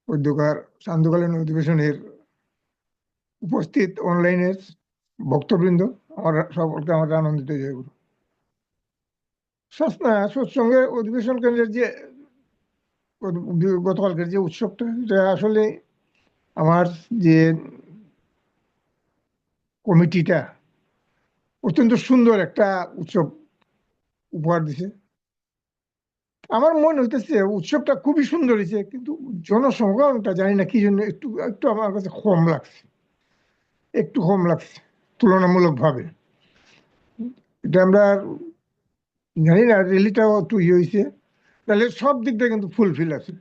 অধ্যকার সান্ধ্যকালীন অধিবেশনের উপস্থিত অনলাইনের ভক্তবৃন্দ, আমার সকলকে আমার আনন্দিত জয়গুরু। সৎসঙ্গের অধিবেশন কেন্দ্রের যে গতকালকের যে উৎসবটা, এটা আসলে আমার যে কমিটিটা অত্যন্ত সুন্দর একটা উৎসব উপহার দিছে। আমার মনে হইতেছে উৎসবটা খুবই সুন্দর হয়েছে, কিন্তু জনসমাগমটা জানি না কি জন্য একটু একটু আমার কাছে কম লাগছে, একটু কম লাগছে তুলনামূলক ভাবে। এটা আমরা জানি না, র্যালিটাও একটু ইয়ে হয়েছে, তাহলে সব দিক দিয়ে কিন্তু ফুলফিল আছে।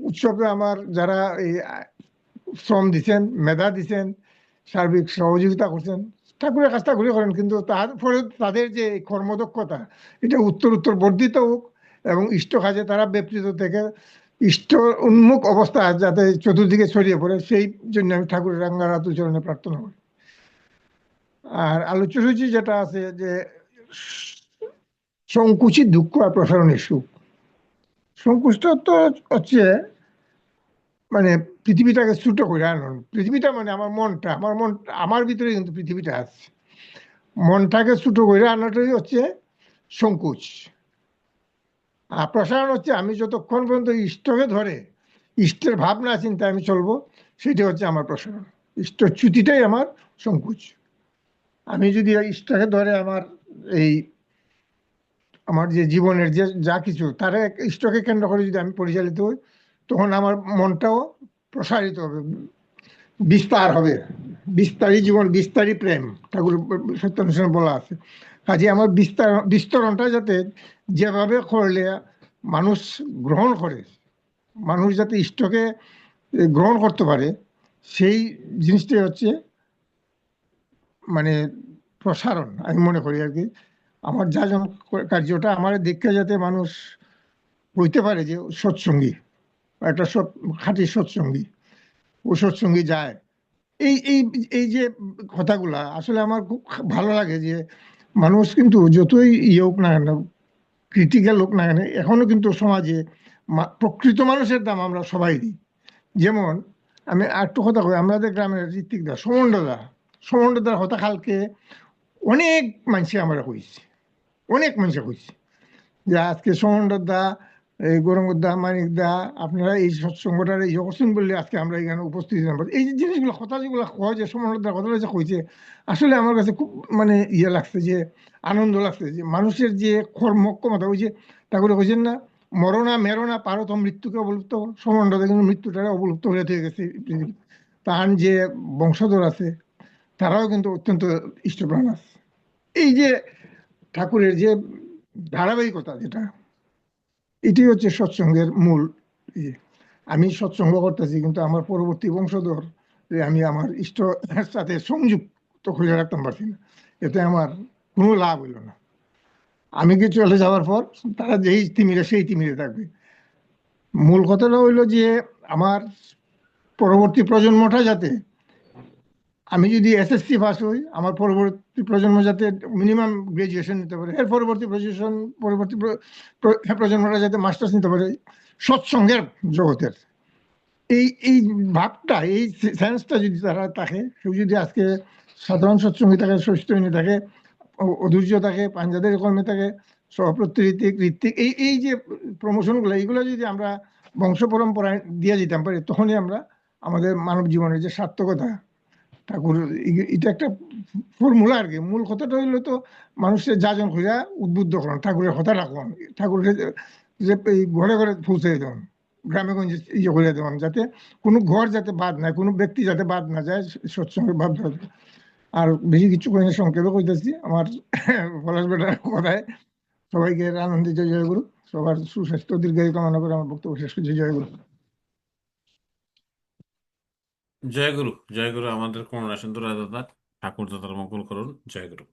উৎসবে আমার যারা এই শ্রম দিচ্ছেন, মেধা দিচ্ছেন, সার্বিক সহযোগিতা করছেন, ঠাকুরের কাজটা ঘুরে করেন, কিন্তু তারপরে তাদের যে কর্মদক্ষতা এটা উত্তর উত্তর বর্ধিত হোক এবং ইষ্ট কাজে তারা ব্যাপৃত থেকে ইষ্ট উন্মুখ অবস্থা যাতে চতুর্দিকে ছড়িয়ে পড়ে, সেই জন্য আমি ঠাকুরের রাঙ্গারাত চরণে প্রার্থনা করি। আর আলোচ্য সূচি যেটা আছে যে সংকুচিত দুঃখ আর প্রসারণের সুখ। সংকুচটা তো হচ্ছে মানে পৃথিবীটাকে ছোট করে আনুন। পৃথিবীটা মানে আমার মনটা, আমার ভিতরে কিন্তু পৃথিবীটা আছে। মনটাকে ছোট করে আনাটাই হচ্ছে সংকুচ। আর প্রসারণ হচ্ছে আমি যতক্ষণ পর্যন্ত ইষ্টকে ধরে ইষ্টের ভাবনা চিন্তা আমি চলবো, সেটা হচ্ছে আমার প্রসারণ। ইষ্টচ্যুতিটাই আমার সংকুচ। আমি যদি ইষ্টকে ধরে এই আমার যে জীবনের যে যা কিছু তার ইষ্টকে কেন্দ্র করে যদি আমি পরিচালিত হই, তখন আমার মনটাও প্রসারিত হবে, বিস্তার হবে। বিস্তারী জীবন, বিস্তারী প্রেম, ঠাকুর সত্যানুষ্ঠানে বলা আছে। কাজে আমার বিস্তরণটা যাতে যেভাবে করলে মানুষ গ্রহণ করে, মানুষ যাতে ইষ্টকে গ্রহণ করতে পারে, সেই জিনিসটাই হচ্ছে মানে প্রসারণ আমি মনে করি আর কি। আমার যা কার্যটা আমার দীক্ষা যাতে মানুষ হইতে পারে যে সৎসঙ্গী, একটা খাঁটি সৎসঙ্গী, ও সৎসঙ্গী যায়। এই এই এই যে কথাগুলা আসলে আমার খুব ভালো লাগে যে মানুষ কিন্তু যতই ইয়ে হোক না কেন, ক্রিটিক্যাল হোক না কেন, এখনো কিন্তু সমাজে প্রকৃত মানুষের দাম আমরা সবাই দিই। যেমন আমি আরেকটু কথা কই, আমাদের গ্রামের ঋত্বিক দা, সমন্ডদার কথা কালকে অনেক মানুষে আমরা কইছি, অনেক মানুষে কইছি যে আজকে সমন্ডদা, এই গৌরঙ্গদা, মানিক দা, আপনারা এই সৎসঙ্গটার এই করছেন বললে আজকে আমরা এখানে উপস্থিত ছিলাম। এই যে জিনিসগুলো, কথা যেগুলো কয় যে সমন্বয়দার কথাটা যে কইছে, আসলে আমার কাছে খুব মানে ইয়ে লাগছে, যে আনন্দ লাগছে যে মানুষের যে কর্মক্ষমতা, ওই যে ঠাকুরে কইছেন না, মরণা মেরোনা পারত মৃত্যুকে অবলুপ্ত, সমন্বয়দা কিন্তু মৃত্যুটারে অবলুপ্ত হয়ে থেকে গেছে। তার যে বংশধর আছে তারাও কিন্তু অত্যন্ত ইষ্টপ্রাণ আছে। এই যে ঠাকুরের যে ধারাবাহিকতা, যেটা এটি হচ্ছে সৎসঙ্গের মূল ইয়ে। আমি সৎসঙ্গ করতেছি, কিন্তু আমার পরবর্তী বংশধর আমি আমার ইষ্টের সাথে সংযুক্ত করে রাখতে পারছি না, এতে আমার কোনো লাভ হইল না। আমি কি চলে যাওয়ার পর তারা যেই তিমিরে সেই তিমিরে থাকবে। মূল কথাটা হইলো যে আমার পরবর্তী প্রজন্মটা যাতে, আমি যদি এসএসসি পাস হই, আমার পরবর্তী প্রজন্ম যাতে মিনিমাম গ্রাজুয়েশন নিতে পারে, এর পরবর্তী প্রজন্মটা যাতে মাস্টার্স নিতে পারে সৎসঙ্গের জগতের। এই এই ভাবটা, এই সেন্সটা যদি তারা থাকে, কেউ যদি আজকে সাধারণ সৎসঙ্গী থাকে, সহিষ্ণু থাকে, অধৈর্য থাকে, পাঞ্জাদের কর্মে থাকে, সহপ্রত্যৃতিক ঋত্বিক, এই যে প্রমোশনগুলো, এইগুলো যদি আমরা বংশ পরম্পরায় দিয়ে যেতে পারি, তখনই আমরা আমাদের মানব জীবনের যে সার্থকতা, ঠাকুর এটা একটা ফর্মুলা আর কি। মূল কথাটা হইলো তো মানুষের যাজন হইয়া উদ্বুদ্ধ করেন, ঠাকুরের কথা রাখুন, ঠাকুরের যে এই ঘরে ঘরে পৌঁছে দেন, গ্রামে গঞ্জে ইয়ে করে দেন, যাতে কোনো ঘর যাতে বাদ নাই, কোনো ব্যক্তি যাতে বাদ না যায় সৎসঙ্গের ভাবধারা। আর বেশি কিছু কই না, সংক্ষেপে কইতেছি আমার পলাশ বেটার কথায়। সবাইকে আনন্দিত জয়গুরু, সবার সুস্বাস্থ্য দীর্ঘায়ু কামনা করে আমার বক্তব্য শেষ করছি। জয়গুরু। জয় গুরু, জয় গুরু। আমাদের করুণা সিন্ধু দাদা ঠাকুর দাদার মঙ্গল করুন। জয় গুরু।